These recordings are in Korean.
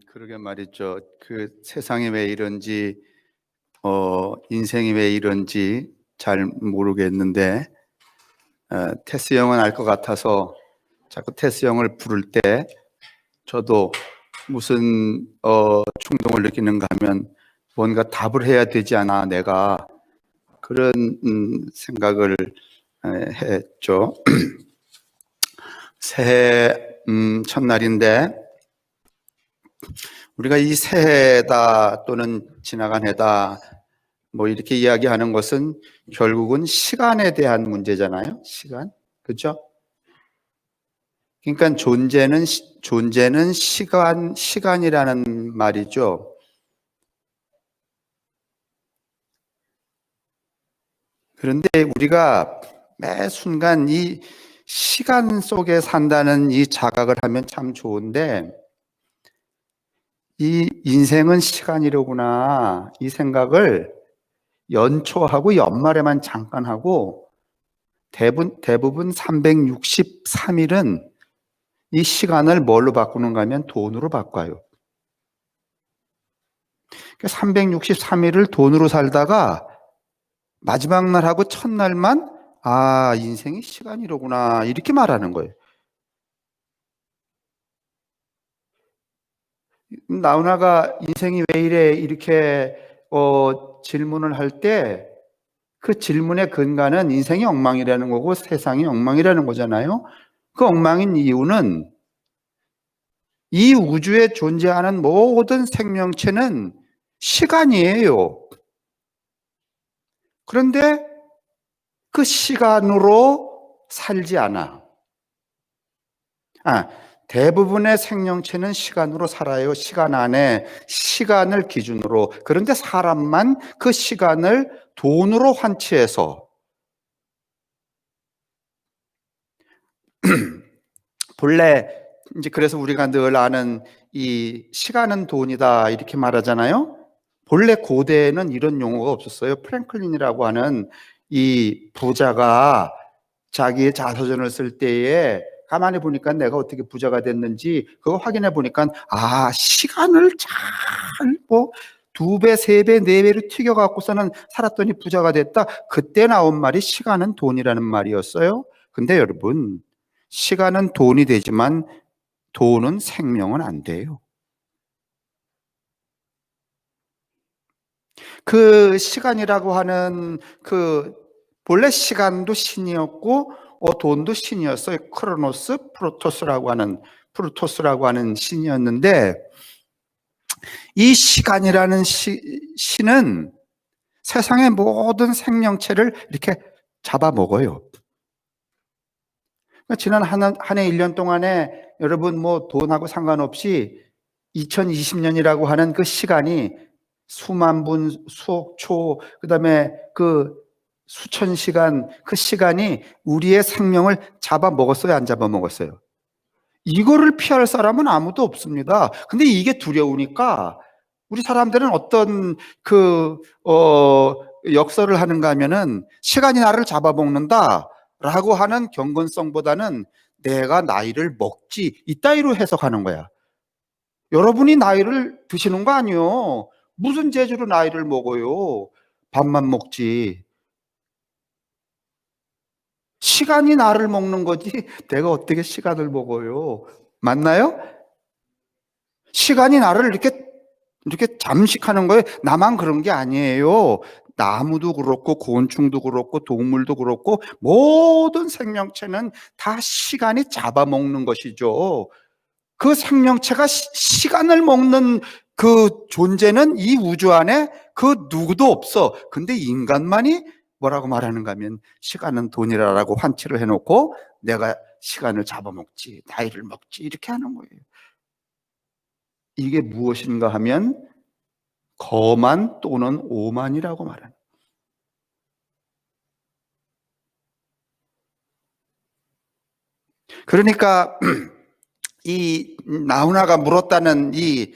그러게 말이죠. 그 세상이 왜 이런지, 인생이 왜 이런지 잘 모르겠는데, 테스 형은 알 것 같아서 자꾸 테스 형을 부를 때 저도 무슨 충동을 느끼는가 하면 뭔가 답을 해야 되지 않아, 내가. 그런 생각을 했죠. 새해 첫날인데, 우리가 이 새해다 또는 지나간 해다 뭐 이렇게 이야기하는 것은 결국은 시간에 대한 문제잖아요. 시간, 그렇죠? 그러니까 존재는 시간이라는 말이죠. 그런데 우리가 매 순간 이 시간 속에 산다는 이 자각을 하면 참 좋은데, 이 인생은 시간이로구나, 이 생각을 연초하고 연말에만 잠깐 하고 대부분 363일은 이 시간을 뭘로 바꾸는가 하면 돈으로 바꿔요. 363일을 돈으로 살다가 마지막 날하고 첫날만 인생이 시간이로구나 이렇게 말하는 거예요. 나훈아가 인생이 왜 이래 이렇게 질문을 할 때 그 질문의 근간은 인생이 엉망이라는 거고 세상이 엉망이라는 거잖아요. 그 엉망인 이유는 이 우주에 존재하는 모든 생명체는 시간이에요. 그런데 그 시간으로 살지 않아. 대부분의 생명체는 시간으로 살아요. 시간 안에, 시간을 기준으로. 그런데 사람만 그 시간을 돈으로 환치해서 본래 이제 그래서 우리가 늘 아는 이 시간은 돈이다 이렇게 말하잖아요. 본래 고대에는 이런 용어가 없었어요. 프랭클린이라고 하는 이 부자가 자기의 자서전을 쓸 때에 가만히 보니까 내가 어떻게 부자가 됐는지 그거 확인해 보니까 시간을 잘 뭐 2배, 3배, 4배로 튀겨 갖고서는 살았더니 부자가 됐다. 그때 나온 말이 시간은 돈이라는 말이었어요. 근데 여러분, 시간은 돈이 되지만 돈은 생명은 안 돼요. 그 시간이라고 하는 본래 시간도 신이었고 돈도 신이었어요. 프로토스라고 하는 신이었는데, 이 시간이라는 신은 세상의 모든 생명체를 이렇게 잡아먹어요. 지난 한 해 1년 동안에 여러분 뭐 돈하고 상관없이 2020년이라고 하는 그 시간이 수만 분, 수억 초, 그다음에 그 수천 시간, 그 시간이 우리의 생명을 잡아먹었어요, 안 잡아먹었어요? 이거를 피할 사람은 아무도 없습니다. 근데 이게 두려우니까 우리 사람들은 어떤 역설을 하는가 하면은 시간이 나를 잡아먹는다 라고 하는 경건성보다는 내가 나이를 먹지 이따위로 해석하는 거야. 여러분이 나이를 드시는 거 아니요. 무슨 재주로 나이를 먹어요? 밥만 먹지. 시간이 나를 먹는 거지 내가 어떻게 시간을 먹어요? 맞나요? 시간이 나를 이렇게 잠식하는 거예요. 나만 그런 게 아니에요. 나무도 그렇고 곤충도 그렇고 동물도 그렇고 모든 생명체는 다 시간이 잡아먹는 것이죠. 그 생명체가 시간을 먹는 그 존재는 이 우주 안에 그 누구도 없어. 근데 인간만이 뭐라고 말하는가 하면 시간은 돈이라고 환치를 해놓고 내가 시간을 잡아먹지, 나이를 먹지 이렇게 하는 거예요. 이게 무엇인가 하면 거만 또는 오만이라고 말하는. 그러니까 이 나훈아가 물었다는 이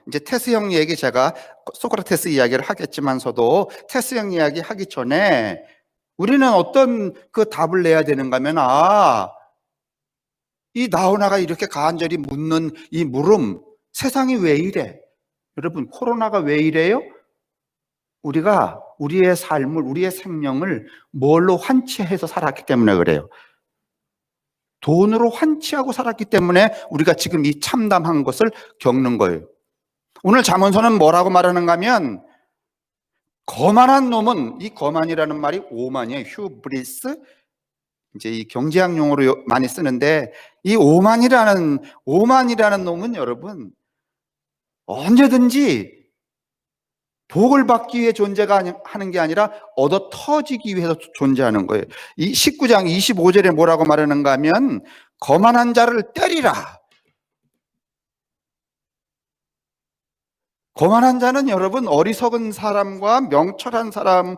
이제 테스 형 얘기 제가 소크라테스 이야기를 하겠지만서도 테스 형 이야기 하기 전에 우리는 어떤 그 답을 내야 되는가 하면 이 나훈아가 이렇게 간절히 묻는 이 물음, 세상이 왜 이래? 여러분, 코로나가 왜 이래요? 우리가 우리의 삶을, 우리의 생명을 뭘로 환치해서 살았기 때문에 그래요. 돈으로 환치하고 살았기 때문에 우리가 지금 이 참담한 것을 겪는 거예요. 오늘 잠언서는 뭐라고 말하는가 하면, 거만한 놈은, 이 거만이라는 말이 오만이에요. 휴브리스. 이제 이 경제학 용어로 많이 쓰는데, 이 오만이라는 놈은 여러분, 언제든지 복을 받기 위해 하는 게 아니라 얻어 터지기 위해서 존재하는 거예요. 이 19장 25절에 뭐라고 말하는가 하면, 거만한 자를 때리라. 거만한 자는 여러분, 어리석은 사람과 명철한 사람의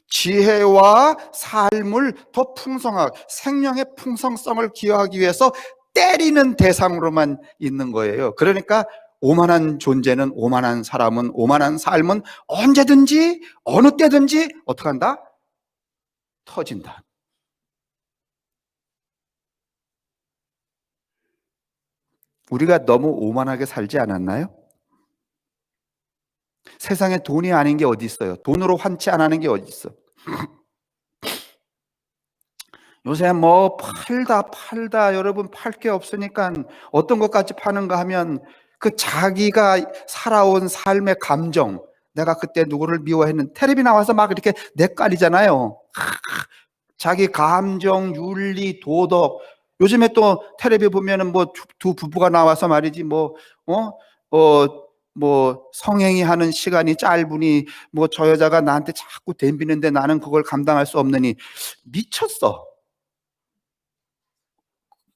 지혜와 삶을 더 풍성하게, 생명의 풍성성을 기여하기 위해서 때리는 대상으로만 있는 거예요. 그러니까 오만한 존재는, 오만한 사람은, 오만한 삶은 언제든지 어느 때든지 어떻게 한다? 터진다. 우리가 너무 오만하게 살지 않았나요? 세상에 돈이 아닌 게 어디 있어요? 돈으로 환치 안 하는 게 어디 있어? 요새 뭐 팔다 여러분, 팔 게 없으니까 어떤 것까지 파는가 하면, 그 자기가 살아온 삶의 감정, 내가 그때 누구를 미워했는, 텔레비 나와서 막 이렇게 내깔이잖아요. 자기 감정, 윤리, 도덕. 요즘에 또 텔레비 보면은 뭐 두 부부가 나와서 말이지, 뭐 성행위 하는 시간이 짧으니 뭐 저 여자가 나한테 자꾸 덤비는데 나는 그걸 감당할 수 없느니. 미쳤어.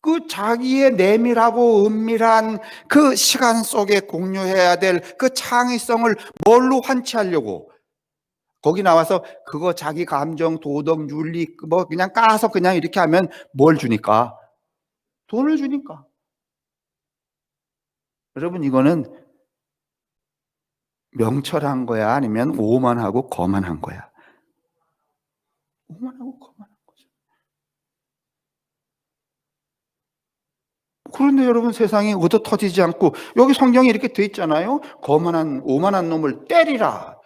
그 자기의 내밀하고 은밀한 그 시간 속에 공유해야 될 그 창의성을 뭘로 환치하려고? 거기 나와서 그거 자기 감정, 도덕, 윤리 뭐 그냥 까서 그냥 이렇게 하면 뭘 주니까? 돈을 주니까. 여러분, 이거는 명철한 거야, 아니면 오만하고 거만한 거야? 오만하고 거만한 거죠. 그런데 여러분, 세상이 얻어 터지지 않고, 여기 성경에 이렇게 돼 있잖아요. 오만한 놈을 때리라.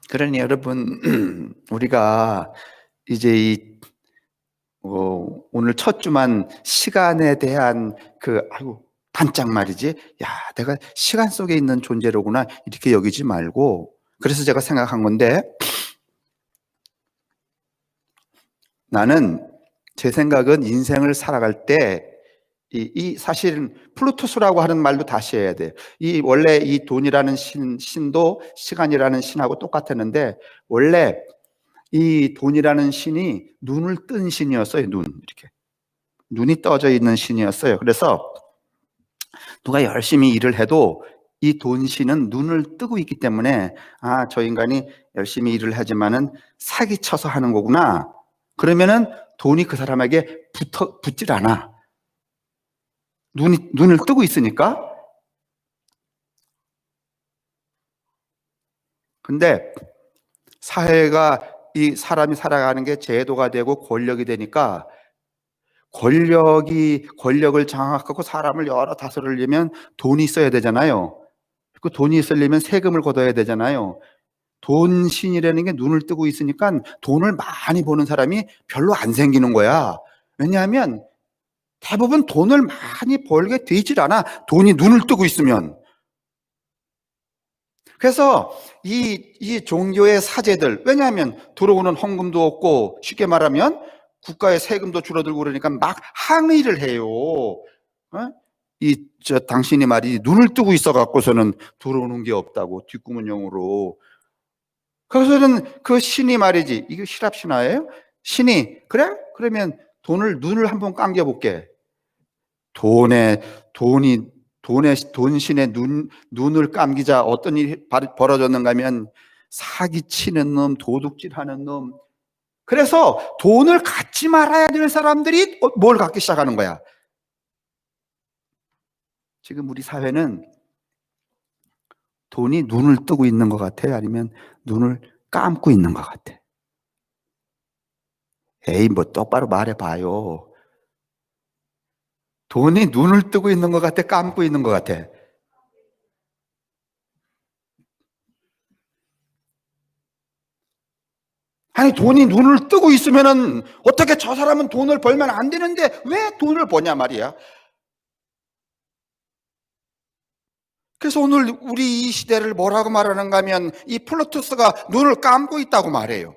그러니 여러분, 우리가 이제 오늘 첫 주만 시간에 대한 단짝 말이지, 야, 내가 시간 속에 있는 존재로구나, 이렇게 여기지 말고, 그래서 제가 생각한 건데, 나는, 제 생각은 인생을 살아갈 때, 사실은 플루토스라고 하는 말도 다시 해야 돼요. 원래 이 돈이라는 신도 시간이라는 신하고 똑같았는데, 원래 이 돈이라는 신이 눈을 뜬 신이었어요. 이렇게 눈이 떠져 있는 신이었어요. 그래서 누가 열심히 일을 해도 이 돈 신은 눈을 뜨고 있기 때문에, 저 인간이 열심히 일을 하지만은 사기쳐서 하는 거구나. 그러면은 돈이 그 사람에게 붙질 않아. 눈을 뜨고 있으니까. 근데 사회가, 이 사람이 살아가는 게 제도가 되고 권력이 되니까, 권력을 장악하고 사람을 여러 다스리려면 돈이 있어야 되잖아요. 그 돈이 있으려면 세금을 걷어야 되잖아요. 돈 신이라는 게 눈을 뜨고 있으니까 돈을 많이 버는 사람이 별로 안 생기는 거야. 왜냐하면 대부분 돈을 많이 벌게 되질 않아, 돈이 눈을 뜨고 있으면. 그래서 이 종교의 사제들, 왜냐하면 들어오는 헌금도 없고, 쉽게 말하면 국가의 세금도 줄어들고 그러니까 막 항의를 해요. 당신이 말이 눈을 뜨고 있어 갖고서는 들어오는 게 없다고, 뒷구문용으로. 그래서는 그 신이 말이지, 이게 시랍 신화예요? 신이, 그래? 그러면 눈을 한번 감겨볼게. 돈 신의 눈을 감기자 어떤 일이 벌어졌는가 하면, 사기치는 놈, 도둑질하는 놈. 그래서 돈을 갖지 말아야 될 사람들이 뭘 갖기 시작하는 거야? 지금 우리 사회는 돈이 눈을 뜨고 있는 것 같아요? 아니면 눈을 감고 있는 것 같아? 에이, 뭐 똑바로 말해봐요. 돈이 눈을 뜨고 있는 것 같아, 감고 있는 것 같아? 아니, 돈이 눈을 뜨고 있으면은 어떻게 저 사람은 돈을 벌면 안 되는데 왜 돈을 버냐 말이야. 그래서 오늘 우리 이 시대를 뭐라고 말하는가 하면 이 플루토스가 눈을 감고 있다고 말해요.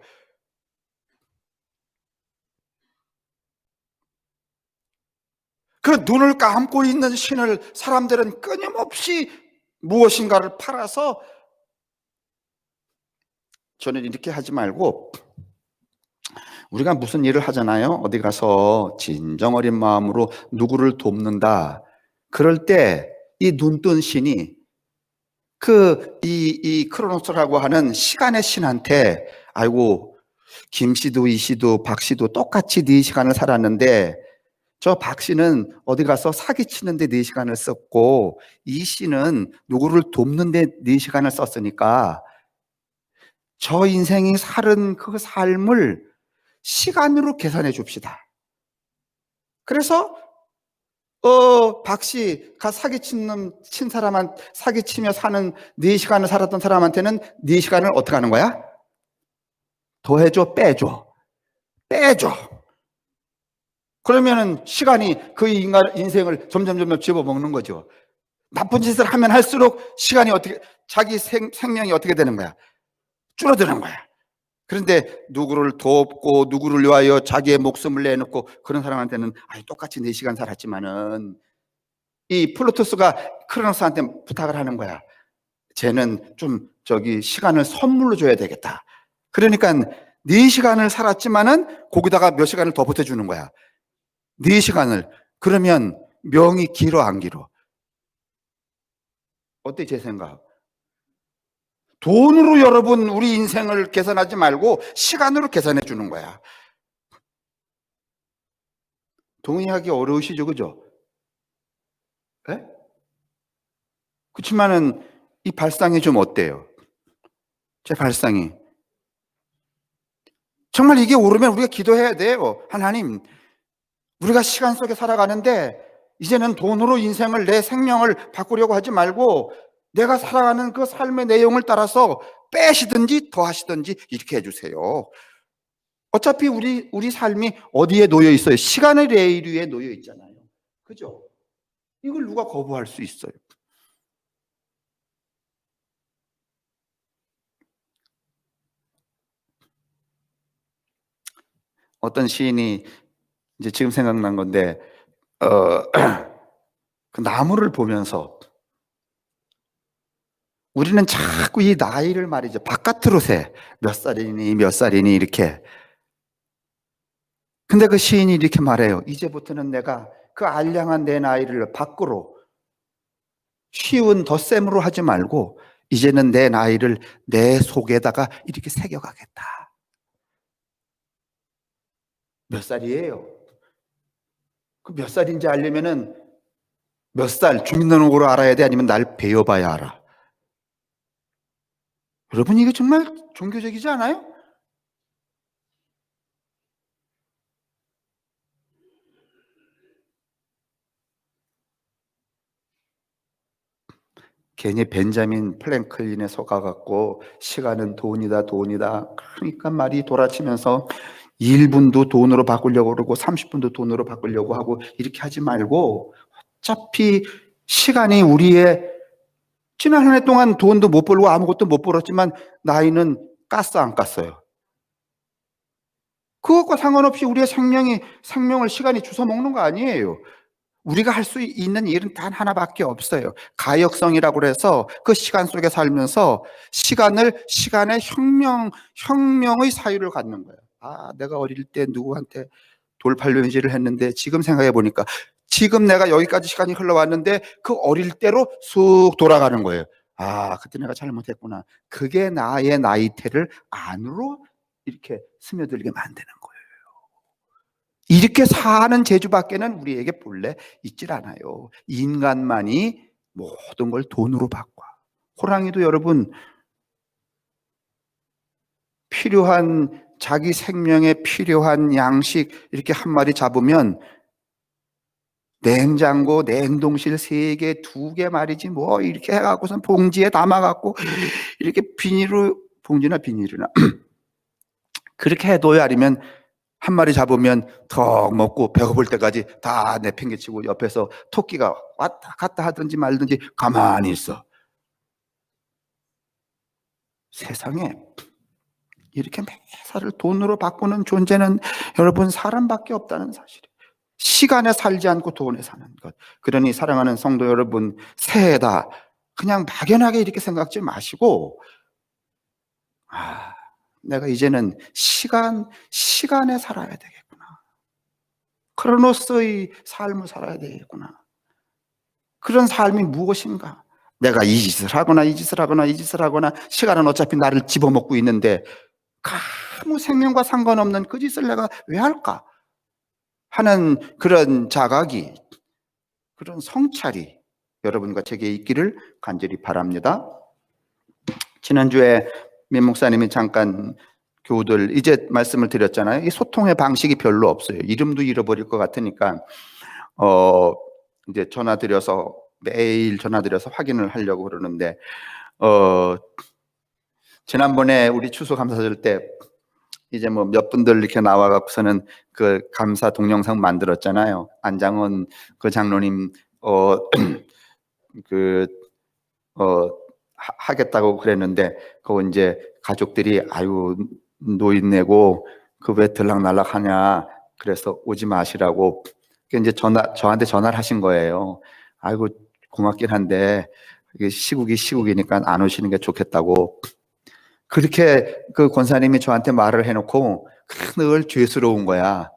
그 눈을 감고 있는 신을 사람들은 끊임없이 무엇인가를 팔아서, 저는 이렇게 하지 말고, 우리가 무슨 일을 하잖아요. 어디 가서 진정 어린 마음으로 누구를 돕는다. 그럴 때 이 눈뜬 신이 이 크로노스라고 하는 시간의 신한테, 아이고, 김 씨도 이 씨도 박 씨도 똑같이 네 시간을 살았는데 저 박 씨는 어디 가서 사기치는데 네 시간을 썼고 이 씨는 누구를 돕는데 네 시간을 썼으니까 저 인생이 살은 그 삶을 시간으로 계산해 줍시다. 그래서 박 씨가 친 사기치며 사는 4시간을 살았던 사람한테는 4시간을 어떻게 하는 거야? 더해줘, 빼줘, 빼줘. 그러면은 시간이 그 인간 인생을 점점 집어먹는 거죠. 나쁜 짓을 하면 할수록 시간이 자기 생명이 어떻게 되는 거야? 줄어드는 거야. 그런데 누구를 돕고 누구를 위하여 자기의 목숨을 내놓고 그런 사람한테는 똑같이 4시간 살았지만은, 이 플루토스가 크로노스한테 부탁을 하는 거야. 쟤는 좀 시간을 선물로 줘야 되겠다. 그러니까 4시간을 살았지만은 거기다가 몇 시간을 더 보태주는 거야. 4시간을. 그러면 명이 길어 안 길어? 어때 제 생각? 돈으로 여러분 우리 인생을 계산하지 말고 시간으로 계산해 주는 거야. 동의하기 어려우시죠, 그죠? 네? 그렇지만은 이 발상이 좀 어때요? 제 발상이. 정말 이게 옳으면 우리가 기도해야 돼요. 하나님, 우리가 시간 속에 살아가는데 이제는 돈으로 인생을, 내 생명을 바꾸려고 하지 말고 내가 살아가는 그 삶의 내용을 따라서 빼시든지 더하시든지 이렇게 해주세요. 어차피 우리 삶이 어디에 놓여 있어요? 시간의 레일 위에 놓여 있잖아요. 그죠? 이걸 누가 거부할 수 있어요? 어떤 시인이, 이제 지금 생각난 건데, 그 나무를 보면서 우리는 자꾸 이 나이를 말이죠, 바깥으로 세. 몇 살이니 몇 살이니 이렇게. 근데 그 시인이 이렇게 말해요. 이제부터는 내가 그 알량한 내 나이를 밖으로, 쉬운 덧셈으로 하지 말고 이제는 내 나이를 내 속에다가 이렇게 새겨가겠다. 몇 살이에요? 그 몇 살인지 알려면은 몇 살 주민등록으로 알아야 돼? 아니면 날 배워봐야 알아? 여러분, 이게 정말 종교적이지 않아요? 괜히 벤자민 플랭클린에 속아갖고 시간은 돈이다 돈이다, 그러니까 말이 돌아치면서 1분도 돈으로 바꾸려고 그러고 30분도 돈으로 바꾸려고 하고 이렇게 하지 말고, 어차피 시간이 우리의, 지난 한 해 동안 돈도 못 벌고 아무것도 못 벌었지만 나이는 깠어 안 깠어요? 그것과 상관없이 우리의 생명을 시간이 주워 먹는 거 아니에요. 우리가 할 수 있는 일은 단 하나밖에 없어요. 가역성이라고 해서 그 시간 속에 살면서 시간의 혁명의 사유를 갖는 거예요. 내가 어릴 때 누구한테 돌팔면지를 했는데 지금 생각해 보니까 지금 내가 여기까지 시간이 흘러왔는데 그 어릴 때로 쑥 돌아가는 거예요. 그때 내가 잘못했구나. 그게 나의 나이테를 안으로 이렇게 스며들게 만드는 거예요. 이렇게 사는 재주밖에는 우리에게 본래 있질 않아요. 인간만이 모든 걸 돈으로 바꿔. 호랑이도 여러분, 필요한 자기 생명에 필요한 양식 이렇게 한 마리 잡으면 냉장고, 냉동실 3개, 2개 말이지 뭐 이렇게 해갖고선 봉지에 담아갖고 이렇게 봉지나 비닐이나 그렇게 해둬야 아니면 한 마리 잡으면 턱 먹고 배고플 때까지 다 내팽개치고 옆에서 토끼가 왔다 갔다 하든지 말든지 가만히 있어. 세상에 이렇게 매사를 돈으로 바꾸는 존재는 여러분 사람밖에 없다는 사실이에요. 시간에 살지 않고 돈에 사는 것. 그러니 사랑하는 성도 여러분, 새해다 그냥 막연하게 이렇게 생각지 마시고 내가 이제는 시간에 살아야 되겠구나. 크로노스의 삶을 살아야 되겠구나. 그런 삶이 무엇인가? 내가 이 짓을 하거나 이 짓을 하거나 이 짓을 하거나 시간은 어차피 나를 집어먹고 있는데 아무 생명과 상관없는 그 짓을 내가 왜 할까? 하는 그런 자각이, 그런 성찰이 여러분과 제게 있기를 간절히 바랍니다. 지난주에 민 목사님이 잠깐 교우들 이제 말씀을 드렸잖아요. 이 소통의 방식이 별로 없어요. 이름도 잃어버릴 것 같으니까 이제 매일 전화드려서 확인을 하려고 그러는데 지난번에 우리 추수감사절 때 이제 뭐 몇 분들 이렇게 나와갖고서는 그 감사 동영상 만들었잖아요. 안장원 그 장로님 하겠다고 그랬는데 그거 이제 가족들이 아유 노인네고 그 왜 들락날락 하냐 그래서 오지 마시라고 이제 저한테 전화를 하신 거예요. 아이고 고맙긴 한데 이게 시국이니까 안 오시는 게 좋겠다고. 그렇게 그 권사님이 저한테 말을 해놓고 늘 죄스러운 거야.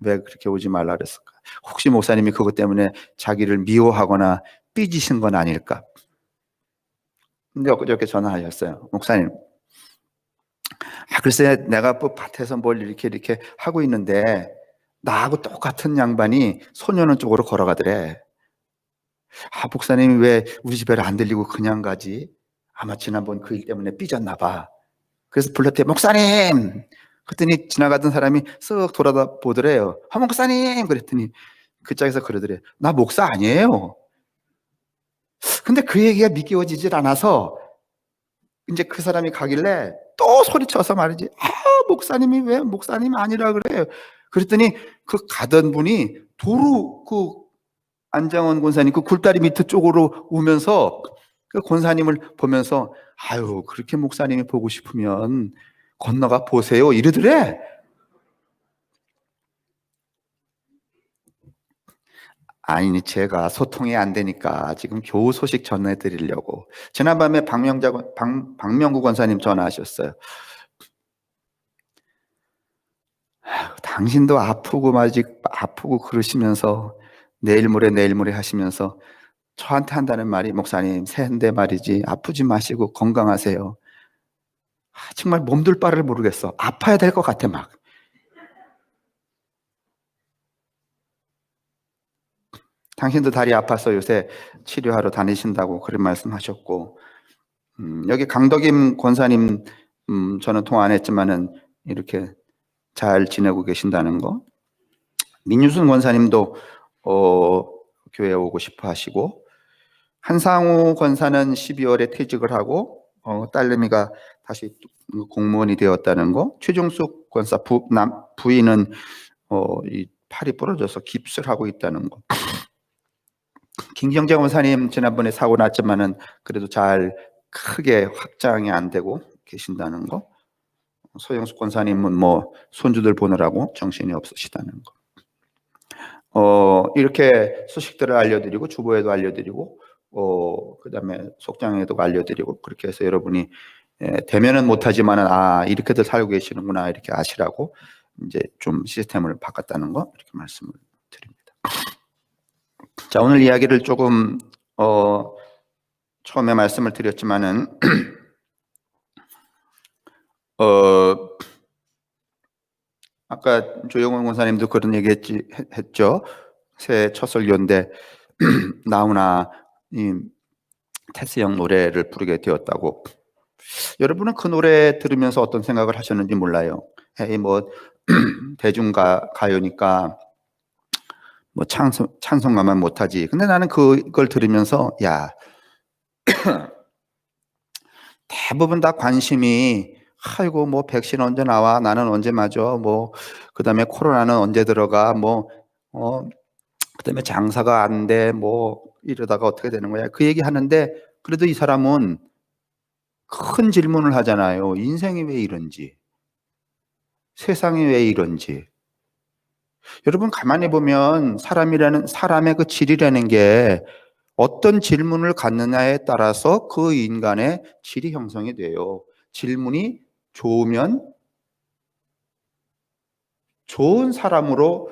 왜 그렇게 오지 말라 그랬을까? 혹시 목사님이 그것 때문에 자기를 미워하거나 삐지신 건 아닐까? 근데 엊그저께 전화하셨어요. 목사님, 글쎄 내가 뭐 밭에서 뭘 이렇게 하고 있는데 나하고 똑같은 양반이 소년원 쪽으로 걸어가더래. 목사님이 왜 우리 집에를 안 들리고 그냥 가지? 아마 지난번 그 일 때문에 삐졌나 봐. 그래서 불렀대. 목사님! 그랬더니 지나가던 사람이 쓱 돌아보더래요. 목사님! 그랬더니 그 짝에서 그러더래. 나 목사 아니에요. 근데 그 얘기가 믿겨지질 않아서 이제 그 사람이 가길래 또 소리쳐서 말이지. 목사님이 왜 목사님 아니라 그래요? 그랬더니 그 가던 분이 도로 그 안장원 권사님 그 굴다리 밑에 쪽으로 오면서 그 권사님을 보면서 아유 그렇게 목사님이 보고 싶으면 건너가 보세요 이러더래. 아니 제가 소통이 안 되니까 지금 겨우 소식 전해드리려고. 지난밤에 박명구 권사님 전화하셨어요. 당신도 아프고 그러시면서 내일 모레 하시면서 저한테 한다는 말이 목사님 새해인데 말이지 아프지 마시고 건강하세요. 정말 몸둘 바를 모르겠어. 아파야 될 것 같아 막. 당신도 다리 아파서 요새 치료하러 다니신다고 그런 말씀하셨고 여기 강덕임 권사님 저는 통화 안 했지만은 이렇게 잘 지내고 계신다는 거. 민유순 권사님도 교회에 오고 싶어 하시고 한상우 권사는 12월에 퇴직을 하고 딸내미가 다시 공무원이 되었다는 거. 최종숙 권사 부인은 이 팔이 부러져서 깁스를 하고 있다는 거. 김경재 권사님 지난번에 사고 났지만은 그래도 잘 크게 확장이 안 되고 계신다는 거. 소영숙 권사님은 뭐 손주들 보느라고 정신이 없으시다는 거. 이렇게 소식들을 알려드리고 주보에도 알려드리고 그다음에 속장에도 알려드리고 그렇게 해서 여러분이 대면은 못하지만은 이렇게들 살고 계시는구나 이렇게 아시라고 이제 좀 시스템을 바꿨다는 거 이렇게 말씀을 드립니다. 자, 오늘 이야기를 조금 처음에 말씀을 드렸지만은 아까 조영원 권사님도 그런 얘기 했죠. 새해 첫 설교인데 나훈아 테스 형 노래를 부르게 되었다고 여러분은 그 노래 들으면서 어떤 생각을 하셨는지 몰라요. 에이, 뭐 가요니까 뭐 찬송가만 못하지. 근데 나는 그걸 들으면서 야, 대부분 다 관심이 아이고 뭐 백신 언제 나와? 나는 언제 맞아? 뭐 그다음에 코로나는 언제 들어가? 뭐 그다음에 장사가 안 돼. 뭐 이러다가 어떻게 되는 거야? 그 얘기 하는데 그래도 이 사람은 큰 질문을 하잖아요. 인생이 왜 이런지, 세상이 왜 이런지. 여러분 가만히 보면 사람의 그 질이라는 게 어떤 질문을 갖느냐에 따라서 그 인간의 질이 형성이 돼요. 질문이 좋으면 좋은 사람으로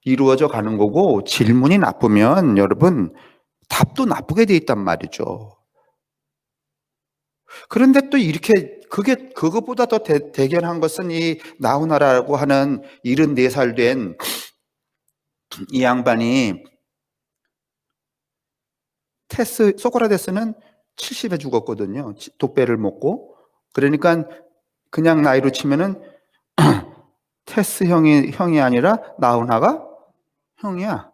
이루어져 가는 거고, 질문이 나쁘면 여러분 답도 나쁘게 돼 있단 말이죠. 그런데 또 이렇게 그것보다 더 대견한 것은 이 나훈아라고 하는 74살 된 이 양반이 소크라테스는 70에 죽었거든요. 독배를 먹고. 그러니까 그냥 나이로 치면은 테스 형이 아니라 나훈아가 형이야.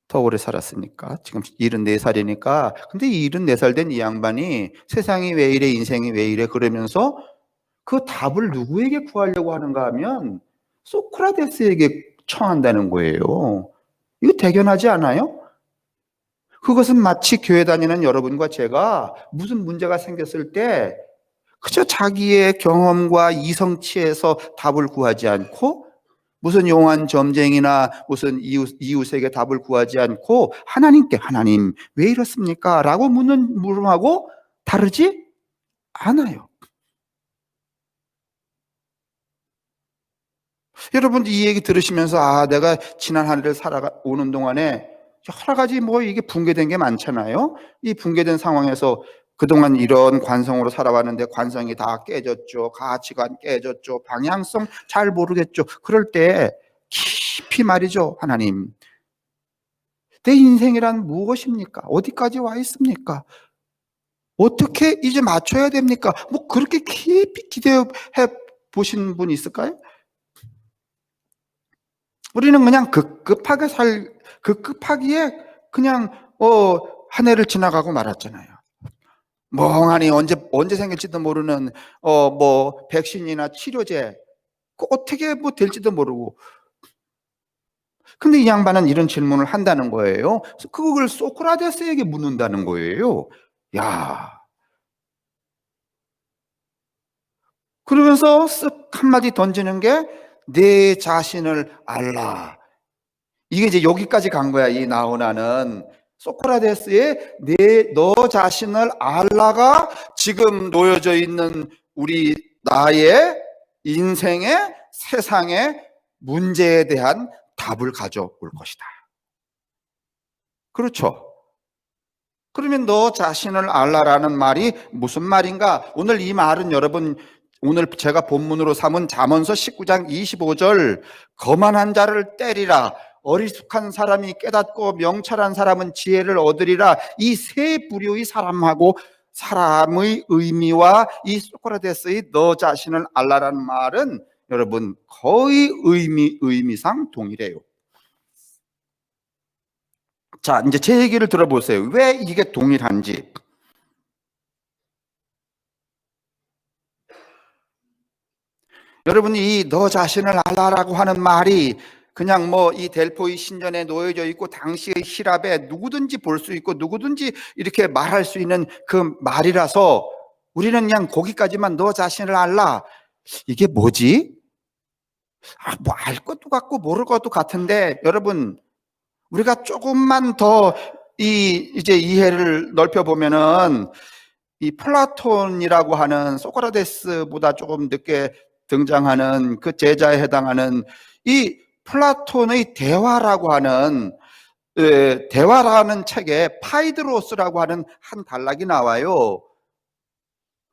더 오래 살았으니까. 지금 74살이니까. 근데 74살 된 이 양반이 세상이 왜 이래, 인생이 왜 이래 그러면서 그 답을 누구에게 구하려고 하는가 하면 소크라테스에게 청한다는 거예요. 이거 대견하지 않아요? 그것은 마치 교회 다니는 여러분과 제가 무슨 문제가 생겼을 때 그저 자기의 경험과 이성치에서 답을 구하지 않고 무슨 용한 점쟁이나 무슨 이웃에게 답을 구하지 않고 하나님께 하나님 왜 이렇습니까? 라고 묻는 물음하고 다르지 않아요. 여러분 이 얘기 들으시면서 내가 지난 한 해를 살아오는 동안에 여러 가지 뭐 이게 붕괴된 게 많잖아요. 이 붕괴된 상황에서 그동안 이런 관성으로 살아왔는데 관성이 다 깨졌죠. 가치관 깨졌죠. 방향성 잘 모르겠죠. 그럴 때 깊이 말이죠. 하나님, 내 인생이란 무엇입니까? 어디까지 와 있습니까? 어떻게 이제 맞춰야 됩니까? 뭐 그렇게 깊이 기대해 보신 분 있을까요? 우리는 그냥 급하기에 그냥 한 해를 지나가고 말았잖아요. 멍하니 언제 생길지도 모르는 뭐 백신이나 치료제 어떻게 뭐 될지도 모르고. 근데 이 양반은 이런 질문을 한다는 거예요. 그걸 소크라테스에게 묻는다는 거예요. 야, 그러면서 쓱 한마디 던지는 게 내 자신을 알라. 이게 이제 여기까지 간 거야. 이 나훈아는 소크라테스의 너 자신을 알라가 지금 놓여져 있는 나의 인생의 세상의 문제에 대한 답을 가져올 것이다. 그렇죠. 그러면 너 자신을 알라라는 말이 무슨 말인가? 오늘 이 말은 여러분 오늘 제가 본문으로 삼은 잠언서 19장 25절 거만한 자를 때리라 어리숙한 사람이 깨닫고 명철한 사람은 지혜를 얻으리라. 이 세 부류의 사람의 의미와 이 소크라테스의 너 자신을 알라라는 말은 여러분 거의 의미상 동일해요. 자, 이제 제 얘기를 들어보세요. 왜 이게 동일한지. 여러분이 이 너 자신을 알라라고 하는 말이 그냥 뭐 이 델포이 신전에 놓여져 있고 당시의 히랍에 누구든지 볼 수 있고 누구든지 이렇게 말할 수 있는 그 말이라서 우리는 그냥 거기까지만 너 자신을 알라. 이게 뭐지? 뭐 알 것도 같고 모를 것도 같은데 여러분 우리가 조금만 더 이제 이해를 넓혀 보면은 이 플라톤이라고 하는 소크라테스보다 조금 늦게 등장하는 그 제자에 해당하는 이 플라톤의 대화라는 책에 파이드로스라고 하는 한 단락이 나와요.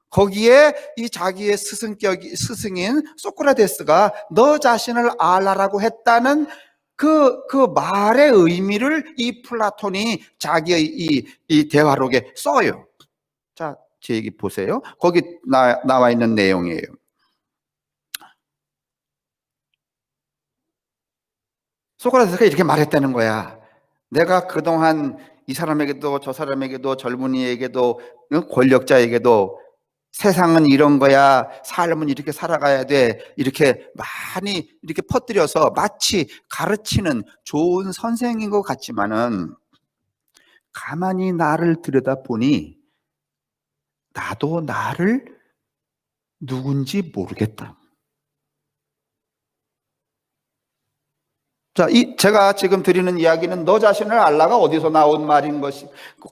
거기에 이 자기의 스승인 소크라테스가 너 자신을 알라라고 했다는 그 말의 의미를 이 플라톤이 자기의 이 대화록에 써요. 자, 제 얘기 보세요. 거기 나와 있는 내용이에요. 소크라테스가 이렇게 말했다는 거야. 내가 그동안 이 사람에게도 저 사람에게도 젊은이에게도 권력자에게도 세상은 이런 거야. 삶은 이렇게 살아가야 돼. 이렇게 많이 이렇게 퍼뜨려서 마치 가르치는 좋은 선생인 것 같지만은 가만히 나를 들여다보니 나도 나를 누군지 모르겠다. 자, 제가 지금 드리는 이야기는 너 자신을 알라가 어디서 나온 말인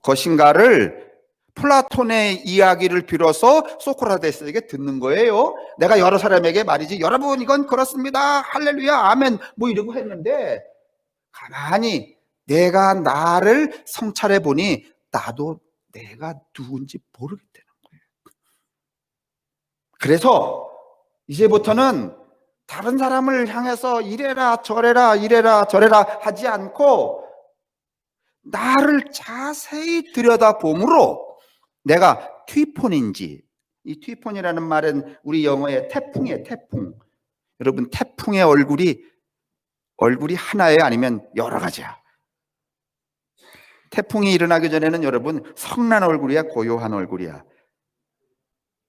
것인가를 플라톤의 이야기를 빌어서 소크라테스에게 듣는 거예요. 내가 여러 사람에게 말이지, 여러분 이건 그렇습니다. 할렐루야, 아멘 뭐 이러고 했는데 가만히 내가 나를 성찰해 보니 나도 내가 누군지 모르겠다는 거예요. 그래서 이제부터는 다른 사람을 향해서 이래라 저래라 하지 않고 나를 자세히 들여다봄으로 내가 튀폰인지, 이 튀폰이라는 말은 우리 영어의 태풍이에요. 태풍. 여러분 태풍의 얼굴이 하나예요? 아니면 여러 가지야? 태풍이 일어나기 전에는 여러분 성난 얼굴이야? 고요한 얼굴이야?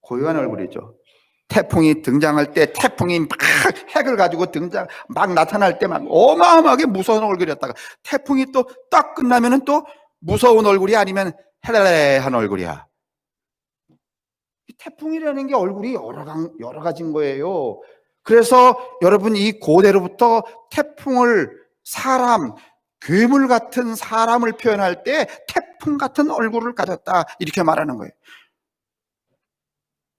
고요한 얼굴이죠. 태풍이 등장할 때 태풍이 막 핵을 가지고 막 나타날 때 막 어마어마하게 무서운 얼굴이었다가 태풍이 또 딱 끝나면은 또 무서운 얼굴이 아니면 헤레레한 얼굴이야. 이 태풍이라는 게 얼굴이 여러 가지인 거예요. 그래서 여러분 이 고대로부터 태풍을 괴물 같은 사람을 표현할 때 태풍 같은 얼굴을 가졌다 이렇게 말하는 거예요.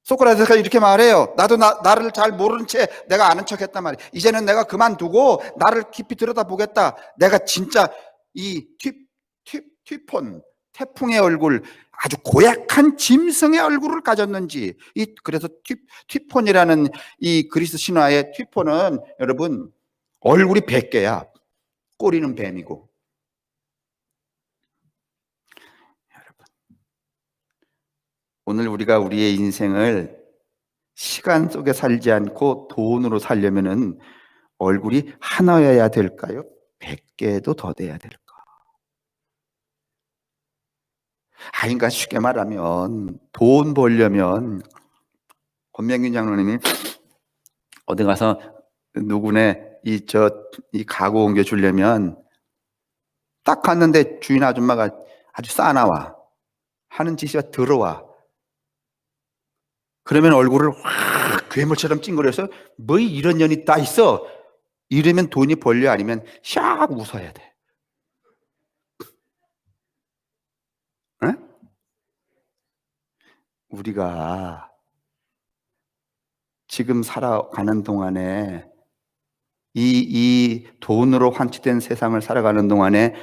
소크라테스가 이렇게 말해요. 나도 나를 잘 모르는 채 내가 아는 척 했단 말이에요. 이제는 내가 그만두고 나를 깊이 들여다보겠다. 내가 진짜 이 튀폰, 태풍의 얼굴, 아주 고약한 짐승의 얼굴을 가졌는지. 그래서 튀폰이라는 이 그리스 신화의 튀폰은 여러분 얼굴이 100개야. 꼬리는 뱀이고. 오늘 우리가 우리의 인생을 시간 속에 살지 않고 돈으로 살려면은 얼굴이 하나여야 될까요? 100개도 더 돼야 될까? 그러니까 쉽게 말하면 돈 벌려면 권명균 장로님이 어디 가서 누구네 이 가구 옮겨 주려면 딱 갔는데 주인 아줌마가 아주 싸나와 하는 짓이 들어와. 그러면 얼굴을 확 괴물처럼 찡그려서 뭐 이런 년이 다 있어 이러면 돈이 벌려 아니면 샥 웃어야 돼. 응? 우리가 지금 살아가는 동안에 이 돈으로 환치된 세상을 살아가는 동안에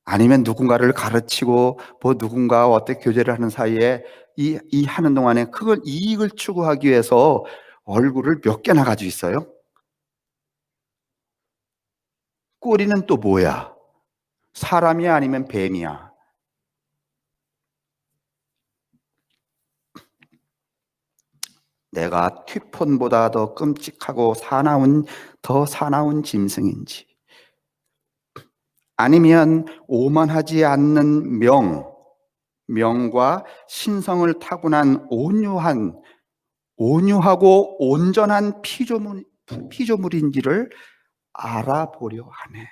아니면 누군가를 가르치고 뭐 누군가와 어떻게 교제를 하는 사이에 이 하는 동안에 큰 이익을 추구하기 위해서 얼굴을 몇 개나 가지고 있어요? 꼬리는 또 뭐야? 사람이야 아니면 뱀이야? 내가 튀폰보다 더 끔찍하고 더 사나운 짐승인지 아니면 오만하지 않는 명과 신성을 타고난 온유하고 온전한 피조물인지를 알아보려 하네.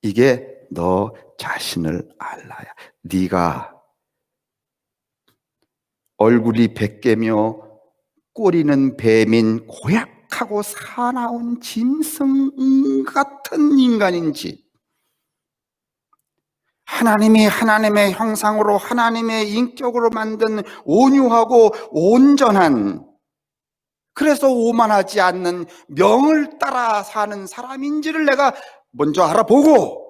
이게 너 자신을 알라야. 네가 얼굴이 100개며 꼬리는 뱀인 고약하고 사나운 짐승 같은 인간인지 하나님의 형상으로 하나님의 인격으로 만든 온유하고 온전한 그래서 오만하지 않는 명을 따라 사는 사람인지를 내가 먼저 알아보고